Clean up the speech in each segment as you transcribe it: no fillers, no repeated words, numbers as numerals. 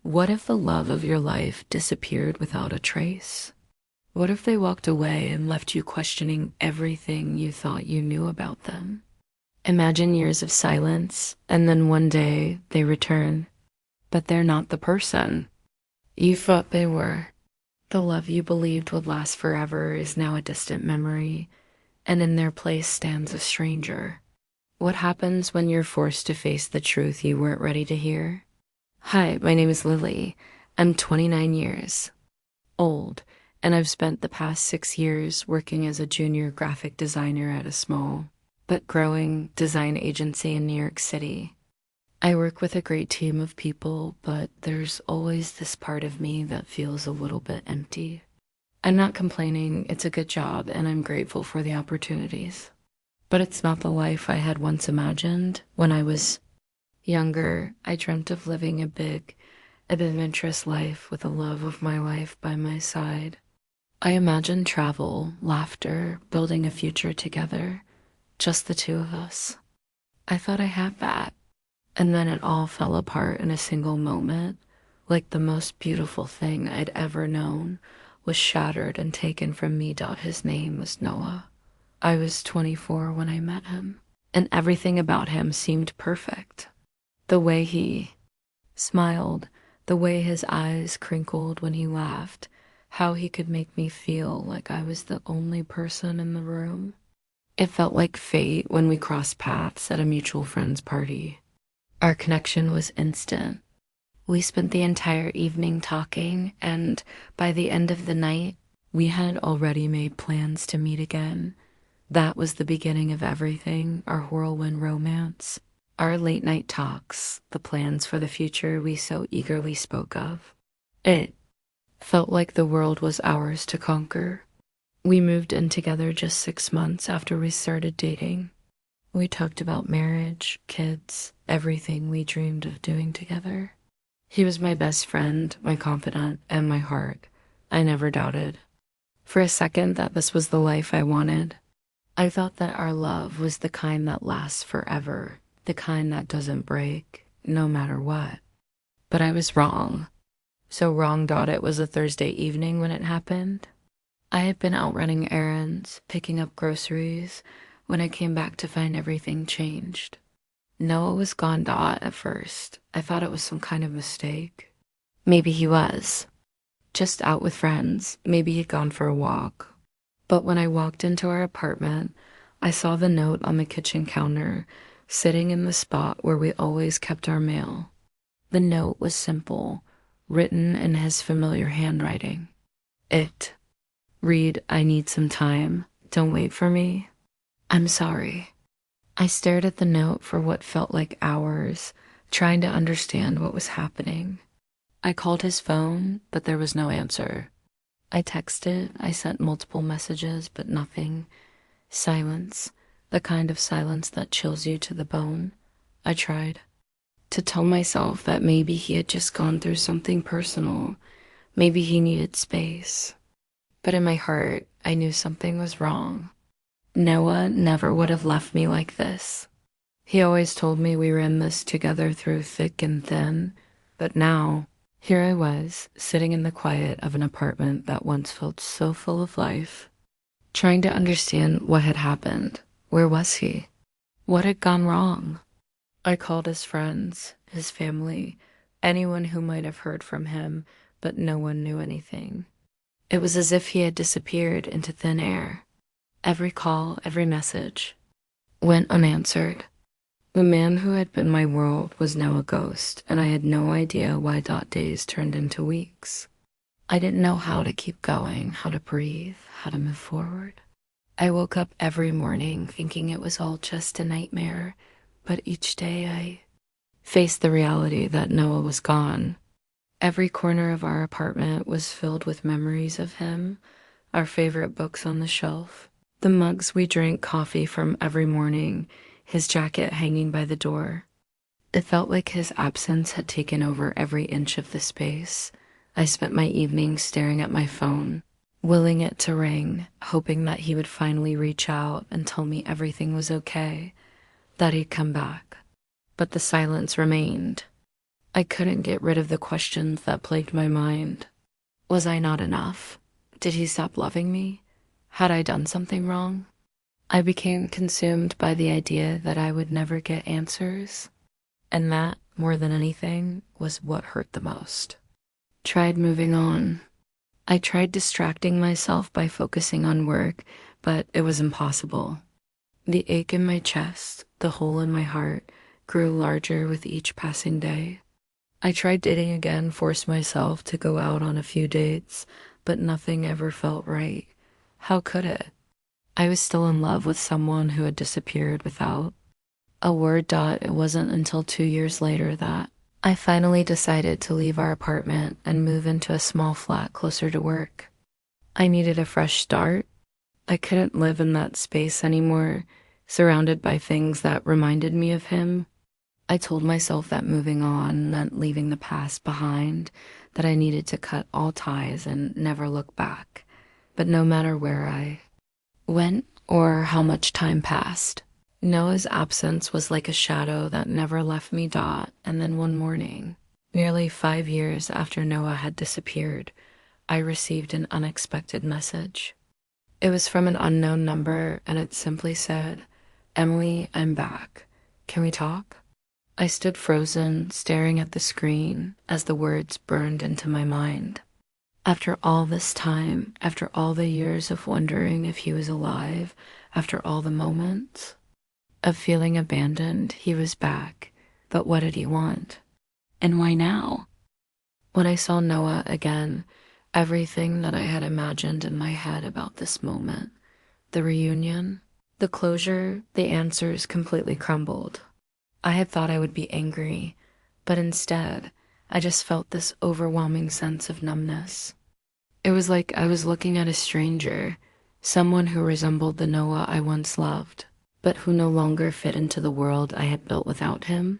What if the love of your life disappeared without a trace? What if they walked away and left you questioning everything you thought you knew about them? Imagine years of silence, and then one day they return, but they're not the person you thought they were. The love you believed would last forever is now a distant memory, and in their place stands a stranger. What happens when you're forced to face the truth you weren't ready to hear? Hi, my name is Lily. I'm 29 years old, and I've spent the past 6 years working as a junior graphic designer at a small but growing design agency in New York City. I work with a great team of people, but there's always this part of me that feels a little bit empty. I'm not complaining, it's a good job, and I'm grateful for the opportunities. But it's not the life I had once imagined. When I was younger, I dreamt of living a big, adventurous life with the love of my life by my side. I imagined travel, laughter, building a future together, just the two of us. I thought I had that, and then it all fell apart in a single moment, like the most beautiful thing I'd ever known was shattered and taken from me. His name was Noah. I was 24 when I met him, and everything about him seemed perfect. The way he smiled, the way his eyes crinkled when he laughed, how he could make me feel like I was the only person in the room. It felt like fate when we crossed paths at a mutual friend's party. Our connection was instant. We spent the entire evening talking, and by the end of the night, we had already made plans to meet again. That was the beginning of everything, our whirlwind romance, our late night talks, the plans for the future we so eagerly spoke of. It felt like the world was ours to conquer. We moved in together just 6 months after we started dating. We talked about marriage, kids, everything we dreamed of doing together. He was my best friend, my confidant, and my heart. I never doubted for a second that this was the life I wanted. I thought that our love was the kind that lasts forever, the kind that doesn't break, no matter what. But I was wrong. So wrong. It was a Thursday evening when it happened. I had been out running errands, picking up groceries, when I came back to find everything changed. Noah was gone. At first, I thought it was some kind of mistake. Maybe he was just out with friends. Maybe he'd gone for a walk. But when I walked into our apartment, I saw the note on the kitchen counter, sitting in the spot where we always kept our mail. The note was simple, written in his familiar handwriting. It read, "I need some time. Don't wait for me. I'm sorry." I stared at the note for what felt like hours, trying to understand what was happening. I called his phone, but there was no answer. I texted, I sent multiple messages, but nothing. Silence, the kind of silence that chills you to the bone. I tried to tell myself that maybe he had just gone through something personal. Maybe he needed space. But in my heart, I knew something was wrong. Noah never would have left me like this. He always told me we were in this together through thick and thin. But now, here I was, sitting in the quiet of an apartment that once felt so full of life, trying to understand what had happened. Where was he? What had gone wrong? I called his friends, his family, anyone who might have heard from him, but no one knew anything. It was as if he had disappeared into thin air. Every call, every message went unanswered. The man who had been my world was now a ghost, and I had no idea why days turned into weeks. I didn't know how to keep going, how to breathe, how to move forward. I woke up every morning thinking it was all just a nightmare, but each day I faced the reality that Noah was gone. Every corner of our apartment was filled with memories of him, our favorite books on the shelf, the mugs we drank coffee from every morning, his jacket hanging by the door. It felt like his absence had taken over every inch of the space. I spent my evenings staring at my phone, willing it to ring, hoping that he would finally reach out and tell me everything was okay, that he'd come back. But the silence remained. I couldn't get rid of the questions that plagued my mind. Was I not enough? Did he stop loving me? Had I done something wrong? I became consumed by the idea that I would never get answers, and that, more than anything, was what hurt the most. Tried moving on. I tried distracting myself by focusing on work, but it was impossible. The ache in my chest, the hole in my heart, grew larger with each passing day. I tried dating again, forced myself to go out on a few dates, but nothing ever felt right. How could it? I was still in love with someone who had disappeared without a word. It wasn't until 2 years later that I finally decided to leave our apartment and move into a small flat closer to work. I needed a fresh start. I couldn't live in that space anymore, surrounded by things that reminded me of him. I told myself that moving on meant leaving the past behind, that I needed to cut all ties and never look back. But no matter where I went or how much time passed, Noah's absence was like a shadow that never left me. And then one morning, nearly 5 years after Noah had disappeared, I received an unexpected message. It was from an unknown number, and it simply said, "Emily, I'm back. Can we talk?" I stood frozen, staring at the screen as the words burned into my mind. After all this time, after all the years of wondering if he was alive, after all the moments of feeling abandoned, he was back. But what did he want? And why now? When I saw Noah again, everything that I had imagined in my head about this moment, the reunion, the closure, the answers completely crumbled. I had thought I would be angry, but instead, I just felt this overwhelming sense of numbness. It was like I was looking at a stranger, someone who resembled the Noah I once loved, but who no longer fit into the world I had built without him.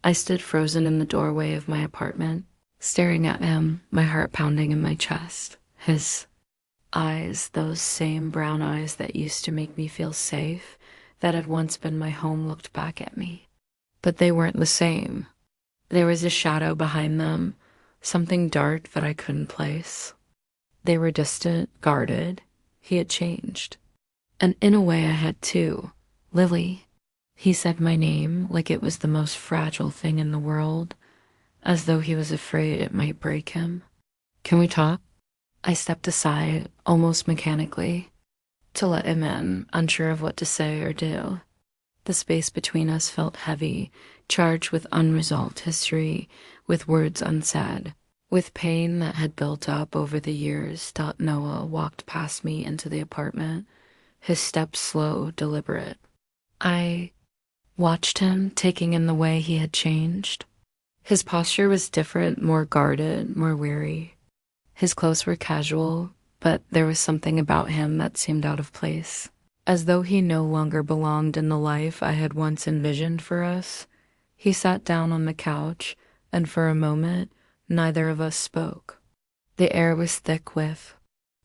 I stood frozen in the doorway of my apartment, staring at him, my heart pounding in my chest. His eyes, those same brown eyes that used to make me feel safe, that had once been my home, looked back at me. But they weren't the same. There was a shadow behind them, something dark that I couldn't place. They were distant, guarded. He had changed. And in a way I had too. Lily. He said my name like it was the most fragile thing in the world, as though he was afraid it might break him. "Can we talk?" I stepped aside, almost mechanically, to let him in, unsure of what to say or do. The space between us felt heavy, charged with unresolved history, with words unsaid, with pain that had built up over the years. Noah walked past me into the apartment, his steps slow, deliberate. I watched him, taking in the way he had changed. His posture was different, more guarded, more weary. His clothes were casual, but there was something about him that seemed out of place, as though he no longer belonged in the life I had once envisioned for us. He sat down on the couch, and for a moment, neither of us spoke. The air was thick with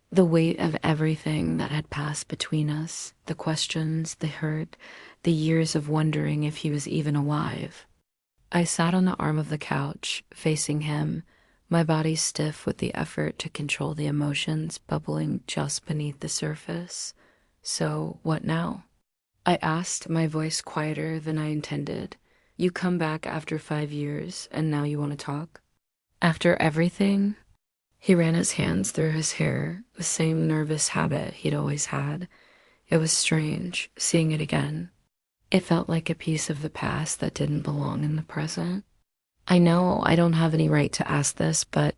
the weight of everything that had passed between us, the questions, the hurt, the years of wondering if he was even alive. I sat on the arm of the couch, facing him, my body stiff with the effort to control the emotions bubbling just beneath the surface. "So, what now?" I asked, my voice quieter than I intended. "You come back after 5 years, and now you want to talk? After everything?" He ran his hands through his hair, the same nervous habit he'd always had. It was strange, seeing it again. It felt like a piece of the past that didn't belong in the present. "I know I don't have any right to ask this, but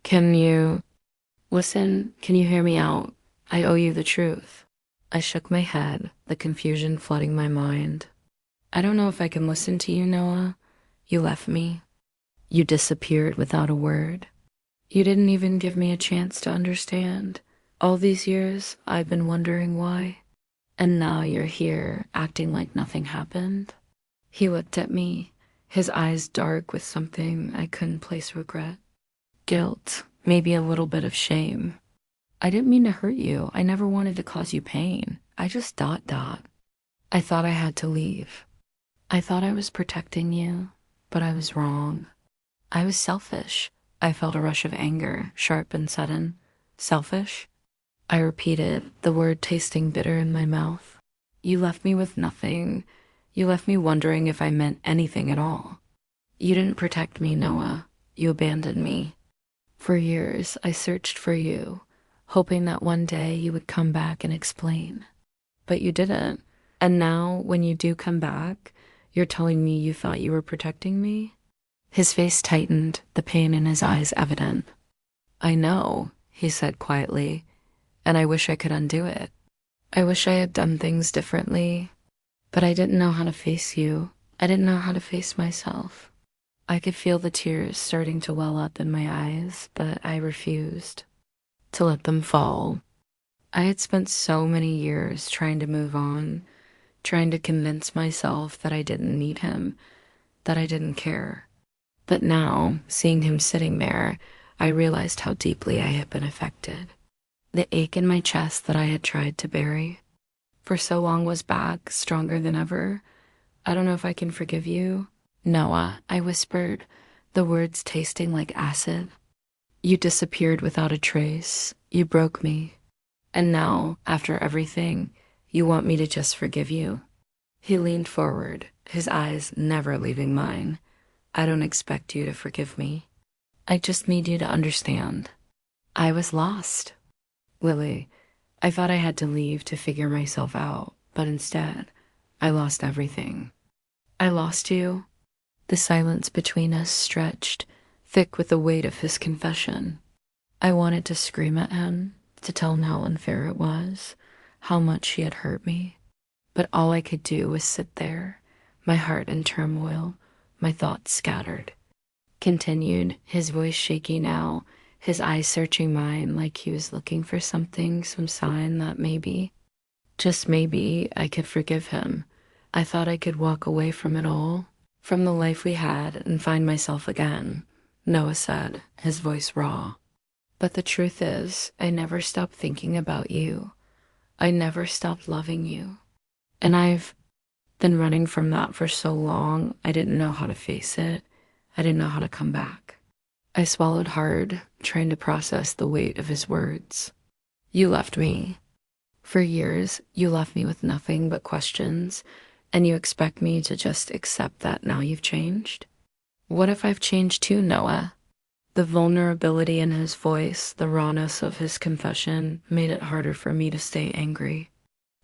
can you listen? Can you hear me out? I owe you the truth." I shook my head, the confusion flooding my mind. "I don't know if I can listen to you, Noah. You left me. You disappeared without a word. You didn't even give me a chance to understand. All these years, I've been wondering why. And now you're here, acting like nothing happened." He looked at me, his eyes dark with something I couldn't place. Regret, guilt, maybe a little bit of shame. "I didn't mean to hurt you. I never wanted to cause you pain. I just ... I thought I had to leave. I thought I was protecting you, but I was wrong. I was selfish. I felt a rush of anger, sharp and sudden. Selfish? I repeated, the word tasting bitter in my mouth. You left me with nothing. You left me wondering if I meant anything at all. You didn't protect me, Noah. You abandoned me. For years, I searched for you, hoping that one day you would come back and explain. But you didn't. And now, when you do come back, you're telling me you thought you were protecting me? His face tightened, the pain in his eyes evident. I know, he said quietly, and I wish I could undo it. I wish I had done things differently, but I didn't know how to face you. I didn't know how to face myself. I could feel the tears starting to well up in my eyes, but I refused to let them fall. I had spent so many years trying to move on, trying to convince myself that I didn't need him, that I didn't care. But now, seeing him sitting there, I realized how deeply I had been affected. The ache in my chest that I had tried to bury for so long was back, stronger than ever. I don't know if I can forgive you. Noah, I whispered, the words tasting like acid. You disappeared without a trace. You broke me. And now, after everything, you want me to just forgive you. He leaned forward, his eyes never leaving mine. I don't expect you to forgive me. I just need you to understand. I was lost. Lily, I thought I had to leave to figure myself out, but instead, I lost everything. I lost you. The silence between us stretched, thick with the weight of his confession. I wanted to scream at him, to tell him how unfair it was, how much he had hurt me. But all I could do was sit there, my heart in turmoil, my thoughts scattered. Continued, his voice shaky now, his eyes searching mine like he was looking for something, some sign that maybe, just maybe, I could forgive him. I thought I could walk away from it all, from the life we had, and find myself again, Noah said, his voice raw. But the truth is, I never stopped thinking about you. I never stopped loving you. And I've been running from that for so long, I didn't know how to face it. I didn't know how to come back. I swallowed hard, trying to process the weight of his words. You left me. For years, you left me with nothing but questions, and you expect me to just accept that now you've changed? What if I've changed too, Noah? The vulnerability in his voice, the rawness of his confession, made it harder for me to stay angry.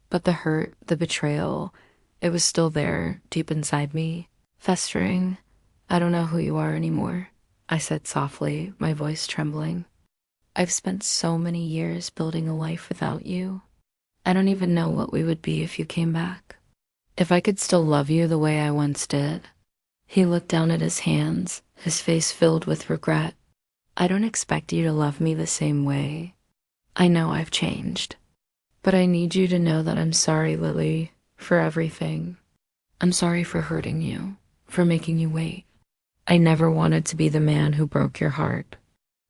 But the hurt, the betrayal, it was still there, deep inside me, festering. I don't know who you are anymore, I said softly, my voice trembling. I've spent so many years building a life without you. I don't even know what we would be if you came back. If I could still love you the way I once did. He looked down at his hands, his face filled with regret. I don't expect you to love me the same way. I know I've changed. But I need you to know that I'm sorry, Lily, for everything. I'm sorry for hurting you, for making you wait. I never wanted to be the man who broke your heart.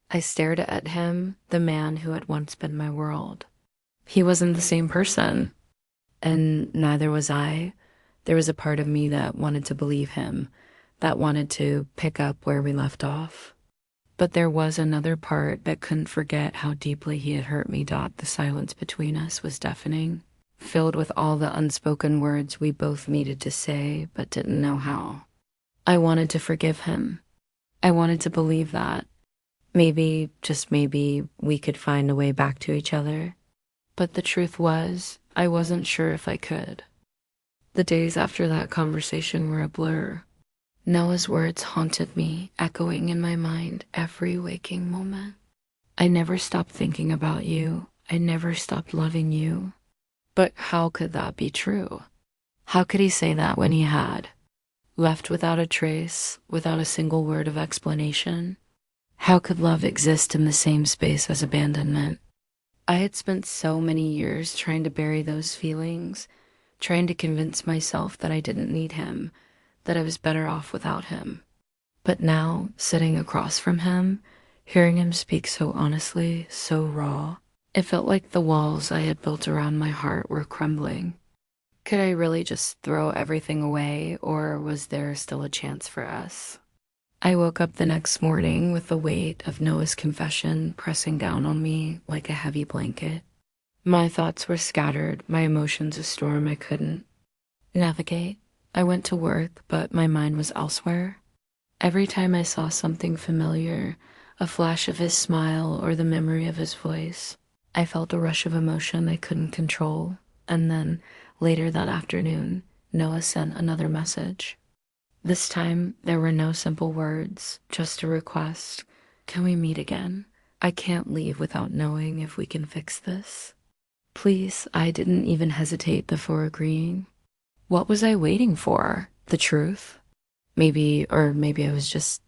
I stared at him, the man who had once been my world. He wasn't the same person, and neither was I. There was a part of me that wanted to believe him, that wanted to pick up where we left off. But there was another part that couldn't forget how deeply he had hurt me. The silence between us was deafening, filled with all the unspoken words we both needed to say but didn't know how. I wanted to forgive him. I wanted to believe that. Maybe, just maybe, we could find a way back to each other. But the truth was, I wasn't sure if I could. The days after that conversation were a blur. Noah's words haunted me, echoing in my mind every waking moment. I never stopped thinking about you. I never stopped loving you. But how could that be true? How could he say that when he had? Left without a trace, without a single word of explanation? How could love exist in the same space as abandonment? I had spent so many years trying to bury those feelings, trying to convince myself that I didn't need him, that I was better off without him. But now, sitting across from him, hearing him speak so honestly, so raw, it felt like the walls I had built around my heart were crumbling. Could I really just throw everything away, or was there still a chance for us? I woke up the next morning with the weight of Noah's confession pressing down on me like a heavy blanket. My thoughts were scattered, my emotions a storm I couldn't navigate. I went to work, but my mind was elsewhere. Every time I saw something familiar, a flash of his smile or the memory of his voice, I felt a rush of emotion I couldn't control. And then, later that afternoon, Noah sent another message. This time, there were no simple words, just a request. Can we meet again? I can't leave without knowing if we can fix this. Please, I didn't even hesitate before agreeing. What was I waiting for? The truth? Maybe I was just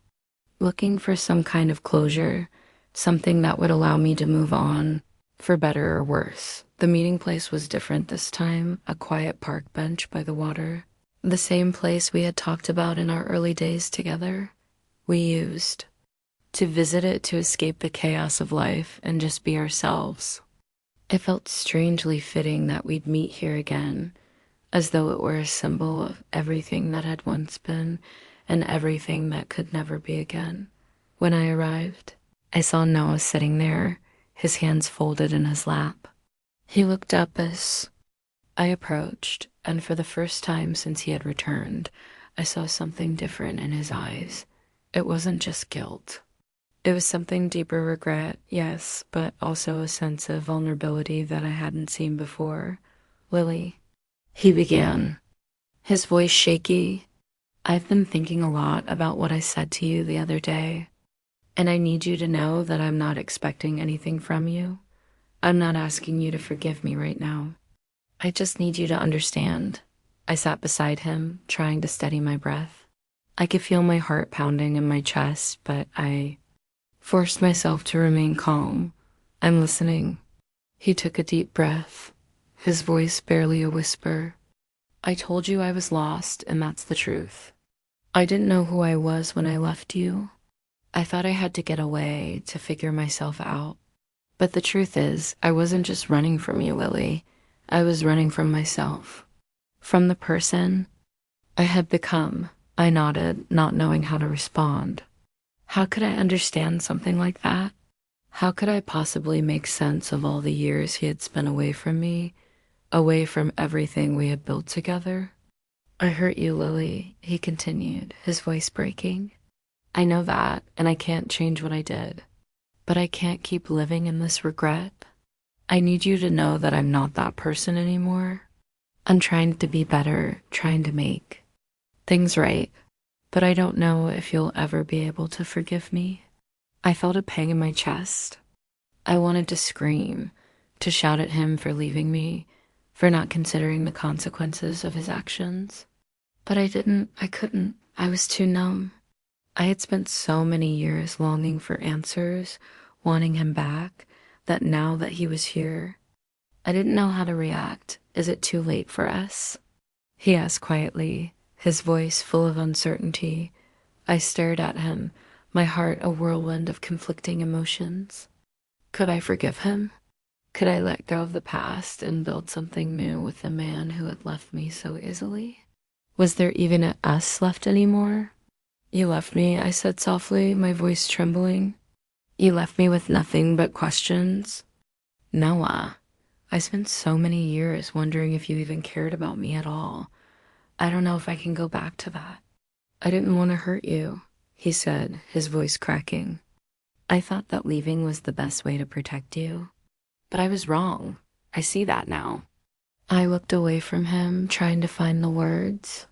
looking for some kind of closure, something that would allow me to move on, for better or worse. The meeting place was different this time, a quiet park bench by the water. The same place we had talked about in our early days together. We used to visit it to escape the chaos of life and just be ourselves. It felt strangely fitting that we'd meet here again, as though it were a symbol of everything that had once been and everything that could never be again. When I arrived, I saw Noah sitting there, his hands folded in his lap. He looked up as I approached, and for the first time since he had returned, I saw something different in his eyes. It wasn't just guilt. It was something deeper regret, yes, but also a sense of vulnerability that I hadn't seen before. Lily, he began, his voice shaky. I've been thinking a lot about what I said to you the other day, and I need you to know that I'm not expecting anything from you. I'm not asking you to forgive me right now. I just need you to understand. I sat beside him, trying to steady my breath. I could feel my heart pounding in my chest, but I forced myself to remain calm. I'm listening. He took a deep breath, his voice barely a whisper. I told you I was lost, and that's the truth. I didn't know who I was when I left you. I thought I had to get away to figure myself out. But the truth is, I wasn't just running from you, Lily. I was running from myself. From the person I had become. I nodded, not knowing how to respond. How could I understand something like that? How could I possibly make sense of all the years he had spent away from me, away from everything we had built together? I hurt you, Lily, he continued, his voice breaking. I know that, and I can't change what I did. But I can't keep living in this regret. I need you to know that I'm not that person anymore. I'm trying to be better, trying to make things right, but I don't know if you'll ever be able to forgive me. I felt a pang in my chest. I wanted to scream, to shout at him for leaving me, for not considering the consequences of his actions. But I couldn't. I was too numb. I had spent so many years longing for answers, wanting him back, that now that he was here, I didn't know how to react. Is it too late for us? He asked quietly, his voice full of uncertainty. I stared at him, my heart a whirlwind of conflicting emotions. Could I forgive him? Could I let go of the past and build something new with the man who had left me so easily? Was there even a us left anymore? You left me, I said softly, my voice trembling. You left me with nothing but questions. Noah, I spent so many years wondering if you even cared about me at all. I don't know if I can go back to that. I didn't want to hurt you, he said, his voice cracking. I thought that leaving was the best way to protect you. But I was wrong. I see that now. I looked away from him, trying to find the words.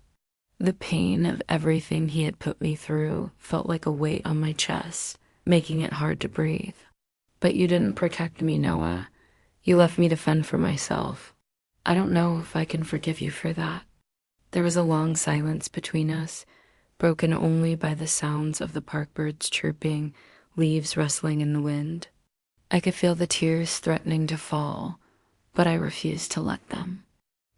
The pain of everything he had put me through felt like a weight on my chest, making it hard to breathe. But you didn't protect me, Noah. You left me to fend for myself. I don't know if I can forgive you for that. There was a long silence between us, broken only by the sounds of the park birds chirping, leaves rustling in the wind. I could feel the tears threatening to fall, but I refused to let them.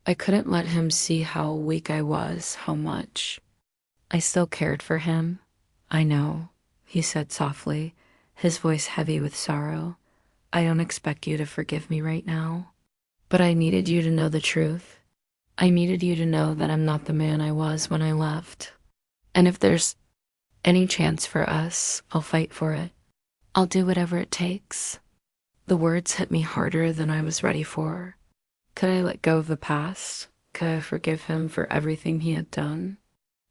I couldn't let him see how weak I was, how much. I still cared for him. I know, he said softly, his voice heavy with sorrow. I don't expect you to forgive me right now, but I needed you to know the truth. I needed you to know that I'm not the man I was when I left. And if there's Any chance for us, I'll fight for it. I'll do whatever it takes. The words hit me harder than I was ready for. Could I let go of the past? Could I forgive him for everything he had done?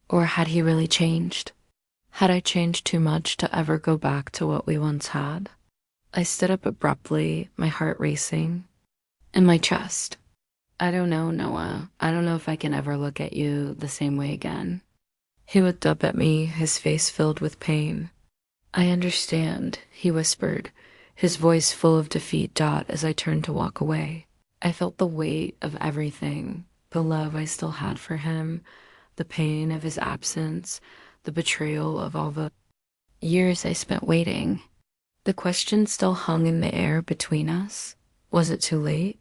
Or had he really changed? Had I changed too much to ever go back to what we once had? I stood up abruptly, my heart racing. In my chest. I don't know, Noah. I don't know if I can ever look at you the same way again. He looked up at me, his face filled with pain. I understand, he whispered, his voice full of defeat. As I turned to walk away, I felt the weight of everything, the love I still had for him, the pain of his absence, the betrayal of all the years I spent waiting. The question still hung in the air between us. Was it too late?